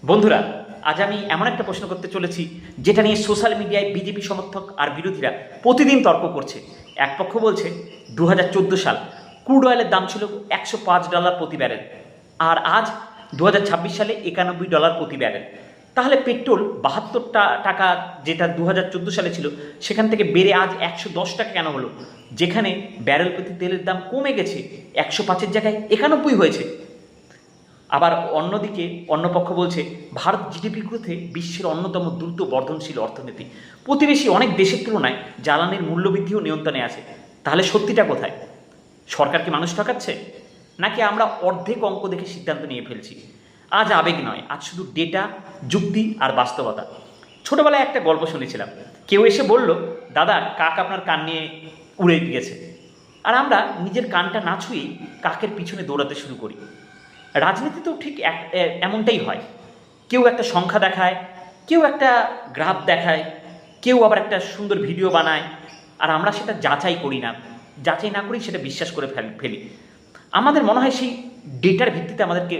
বন্ধুরা, আজ আমি এমন একটা প্রশ্ন করতে চলেছি যেটা নিয়ে সোশ্যাল মিডিয়ায় বিজেপি সমর্থক আর বিরোধীরা প্রতিদিন তর্ক করছে। এক পক্ষ বলছে 2014 সাল ক্রুড অয়েলের দাম ছিল $105 প্রতি ব্যারেল, আর আজ 2026 সালে $91 প্রতি ব্যারেল। তাহলে পেট্রোল 72 টাকা যেটা 2014 সালে ছিল সেখান থেকে বেড়ে আজ 110 টাকা কেন হলো, যেখানে ব্যারেল প্রতি তেলের দাম কমে গেছে 105-এর জায়গায় 91 হয়েছে। আবার অন্যদিকে অন্য পক্ষ বলছে ভারত জিডিপি গ্রোথে বিশ্বের অন্যতম দ্রুত বর্ধনশীল অর্থনীতি, প্রতিবেশী অনেক দেশের তুলনায় জ্বালানির মূল্যবৃদ্ধিও নিয়ন্ত্রণে আছে। তাহলে সত্যিটা কোথায়? সরকার কি মানুষ ঠকাচ্ছে, নাকি আমরা অর্ধেক অঙ্ক দেখে সিদ্ধান্ত নিয়ে ফেলছি? আজ আবেগ নয়, আজ শুধু ডেটা, যুক্তি আর বাস্তবতা। ছোটবেলায় একটা গল্প শুনেছিলাম, কেউ এসে বলল, দাদা কাক আপনার কান নিয়ে উড়ে গেছে, আর আমরা নিজের কানটা না ছুঁয়েই কাকের পিছনে দৌড়াতে শুরু করি। রাজনীতিতেও ঠিক এমনটাই হয়। কেউ একটা সংখ্যা দেখায়, কেউ একটা গ্রাফ দেখায়, কেউ আবার একটা সুন্দর ভিডিও বানায়, আর আমরা সেটা যাচাই করি না, যাচাই না করেই সেটা বিশ্বাস করে ফেলি। আমাদের মনে হয় সেই ডেটার ভিত্তিতে আমাদেরকে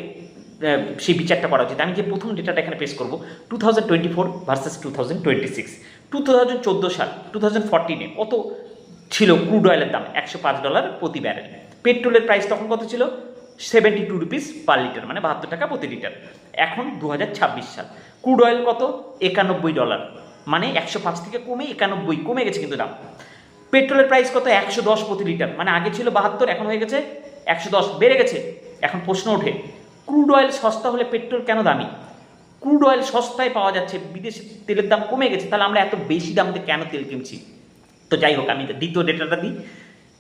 সেই বিচারটা করা উচিত। আমি যে প্রথম ডেটাটা এখানে পেশ করবো 2024 ভার্সেস 2026। 2014 সাল 2014-এ কত ছিল ক্রুড অয়েলের দাম? $105 প্রতি ব্যারেল। পেট্রোলের প্রাইস তখন কত ছিল? 72 রুপিস পার লিটার, মানে 72 টাকা প্রতি লিটার। এখন 2026 সাল, ক্রুড অয়েল কত? $91, মানে 105 থেকে কমে 91 কমে গেছে কিন্তু দাম। পেট্রোলের প্রাইস কত? 110 প্রতি লিটার, মানে আগে ছিল 72, এখন হয়ে গেছে 110, বেড়ে গেছে। এখন প্রশ্ন ওঠে, ক্রুড অয়েল সস্তা হলে পেট্রোল কেন দামি? ক্রুড অয়েল সস্তায় পাওয়া যাচ্ছে, বিদেশে তেলের দাম কমে গেছে, তাহলে আমরা এত বেশি দাম দিয়ে কেন তেল কিনছি? তো যাই হোক, আমি দ্বিতীয় ডেটাটা দিই,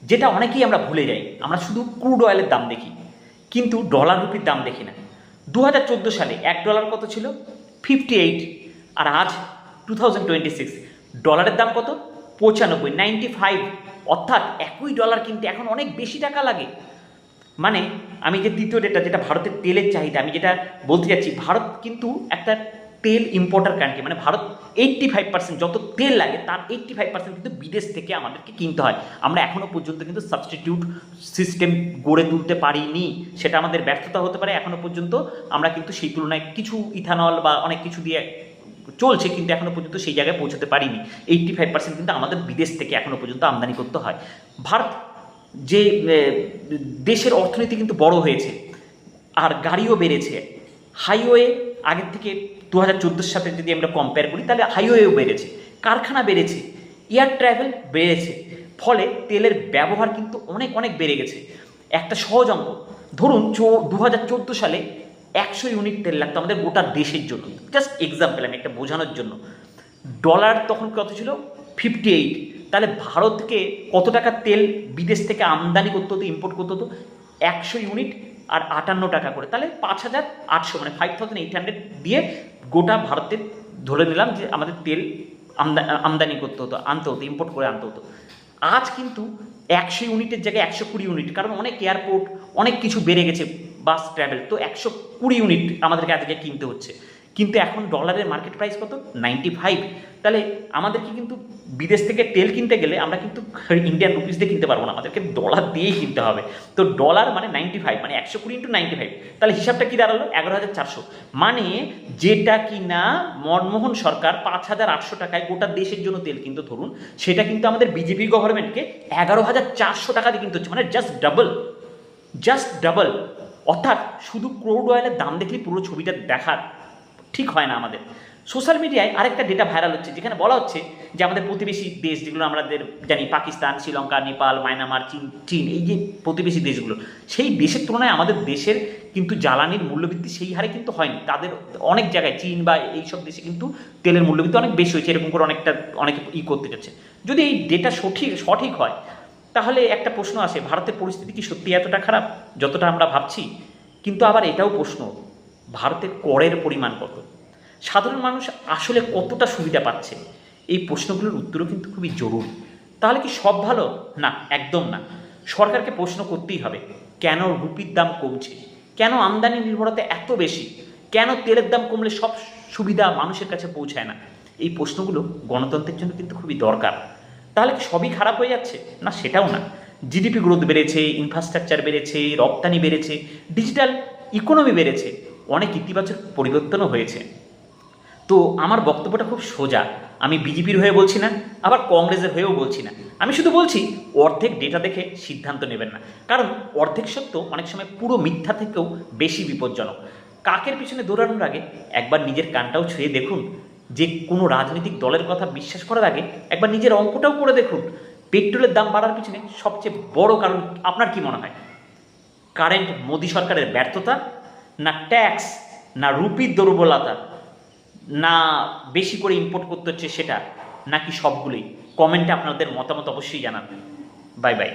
যেটা অনেকেই আমরা ভুলে যাই। আমরা শুধু ক্রুড অয়েলের দাম দেখি, কিন্তু ডলার রুপির দাম দেখি না। 2014 সালে $1 কত ছিল? 58। আর আজ 2026 ডলারের দাম কত? 95। অর্থাৎ $1 কিনতে এখন অনেক বেশি টাকা লাগে। মানে আমি যে তৃতীয় ডেটা, যেটা ভারতের তেলের চাহিদা, আমি যেটা বলতে যাচ্ছি, ভারত কিন্তু একটা তেল ইম্পোর্টার কান্ট্রি। মানে ভারত 85% যত তেল লাগে তার 85% কিন্তু বিদেশ থেকে আমাদেরকে কিনতে হয়। আমরা এখনও পর্যন্ত কিন্তু সাবস্টিটিউট সিস্টেম গড়ে তুলতে পারিনি। সেটা আমাদের ব্যর্থতা হতে পারে। এখনও পর্যন্ত আমরা কিন্তু সেই তুলনায় কিছু ইথানল বা অনেক কিছু দিয়ে চলছে, কিন্তু এখনও পর্যন্ত সেই জায়গায় পৌঁছতে পারিনি। 85% কিন্তু আমাদের বিদেশ থেকে এখনও পর্যন্ত আমদানি করতে হয়। ভারত যে দেশের অর্থনীতি কিন্তু বড় হয়েছে, আর গাড়িও বেড়েছে। হাইওয়ে আগের থেকে 2014 সাথে যদি আমরা কম্পেয়ার করি, তাহলে হাইওয়েও বেড়েছে, কারখানা বেড়েছে, এয়ার ট্রাভেল বেড়েছে। ফলে তেলের ব্যবহার কিন্তু অনেক অনেক বেড়ে গেছে। একটা সহজ অঙ্ক ধরুন, 2014 সালে 100 ইউনিট তেল লাগতো আমাদের গোটা দেশের জন্য। জাস্ট এক্সাম্পল, আমি একটা বোঝানোর জন্য। ডলার তখন কত ছিল? 58। তাহলে ভারতকে কত টাকা তেল বিদেশ থেকে আমদানি করতে হতো, ইম্পোর্ট করতে হতো? 100 ইউনিট আর 58 টাকা করে, তাহলে 5800, মানে 5800 দিয়ে গোটা ভারতের ধরে নিলাম যে আমাদের তেল আমদানি করতে হতো, আনতে হতো, ইম্পোর্ট করে আনতে হতো। আজ কিন্তু 100 ইউনিটের জায়গায় 120 ইউনিট, কারণ অনেক এয়ারপোর্ট, অনেক কিছু বেড়ে গেছে, বাস ট্রাভেল, তো 120 ইউনিট আমাদেরকে আজকে কিনতে হচ্ছে। কিন্তু এখন ডলারের মার্কেট প্রাইস কত? 95। তাহলে আমাদেরকে কিন্তু বিদেশ থেকে তেল কিনতে গেলে আমরা কিন্তু ইন্ডিয়ান রুপিস দিয়ে কিনতে পারবো না, আমাদেরকে ডলার দিয়েই কিনতে হবে। তো ডলার মানে 95, মানে 120 × 95, তাহলে হিসাবটা কি দাঁড়ালো? 11,400। মানে যেটা কিনা মনমোহন সরকার 5,800 টাকায় গোটা দেশের জন্য তেল কিনতে, ধরুন, সেটা কিন্তু আমাদের বিজেপি গভর্নমেন্টকে 11,400 টাকা দিয়ে কিনতে হচ্ছে, মানে জাস্ট ডাবল। অর্থাৎ শুধু ক্রুড অয়েলের দাম দেখলেই পুরো ছবিটা দেখার ঠিক হয় না আমাদের। সোশ্যাল মিডিয়ায় আরেকটা ডেটা ভাইরাল হচ্ছে, যেখানে বলা হচ্ছে যে আমাদের প্রতিবেশী দেশ যেগুলো আমাদের জানি, পাকিস্তান, শ্রীলঙ্কা, নেপাল, মায়ানমার, চীন, এই যে প্রতিবেশী দেশগুলো, সেই দেশের তুলনায় আমাদের দেশের কিন্তু জ্বালানির মূল্যবৃদ্ধি সেই হারে কিন্তু হয়নি। তাদের অনেক জায়গায়, চীন বা এইসব দেশে কিন্তু তেলের মূল্যবৃদ্ধি অনেক বেশি হয়েছে। এরকম করে অনেকে করতে যাচ্ছে। যদি এই ডেটা সঠিক হয়, তাহলে একটা প্রশ্ন আসে, ভারতের পরিস্থিতি কি সত্যি এতটা খারাপ যতটা আমরা ভাবছি? কিন্তু আবার এটাও প্রশ্ন, ভারতের করের পরিমাণ কত? সাধারণ মানুষ আসলে কতটা সুবিধা পাচ্ছে? এই প্রশ্নগুলোর উত্তরও কিন্তু খুবই জরুরি। তাহলে কি সব ভালো? না, একদম না। সরকারকে প্রশ্ন করতেই হবে, কেন রুপির দাম কমছে? কেন আমদানি নির্ভরতা এত বেশি? কেন তেলের দাম কমলে সব সুবিধা মানুষের কাছে পৌঁছায় না? এই প্রশ্নগুলো গণতন্ত্রের জন্য কিন্তু খুবই দরকার। তাহলে কি সবই খারাপ হয়ে যাচ্ছে? না, সেটাও না। জিডিপি গ্রোথ বেড়েছে, ইনফ্রাস্ট্রাকচার বেড়েছে, রপ্তানি বেড়েছে, ডিজিটাল ইকোনমি বেড়েছে, অনেক ইতিবাচক পরিবর্তনও হয়েছে। তো আমার বক্তব্যটা খুব সোজা, আমি বিজেপির হয়ে বলছি না, আবার কংগ্রেসের হয়েও বলছি না। আমি শুধু বলছি অর্ধেক ডেটা দেখে সিদ্ধান্ত নেবেন না, কারণ অর্ধেক সত্য অনেক সময় পুরো মিথ্যা থেকেও বেশি বিপজ্জনক। কাকের পিছনে দৌড়ানোর আগে একবার নিজের কানটাও ছুঁয়ে দেখুন, যে কোনো রাজনৈতিক দলের কথা বিশ্বাস করার আগে একবার নিজের অঙ্কটাও করে দেখুন। পেট্রোলের দাম বাড়ার পিছনে সবচেয়ে বড় কারণ আপনার কি মনে হয়? কারেন্ট মোদী সরকারের ব্যর্থতা, না ট্যাক্স, না রুপির দুর্বলতা, না বেশি করে ইম্পোর্ট করতে হচ্ছে সেটা, নাকি সবগুলোই? কমেন্টে আপনাদের মতামত অবশ্যই জানাবেন। Bye bye.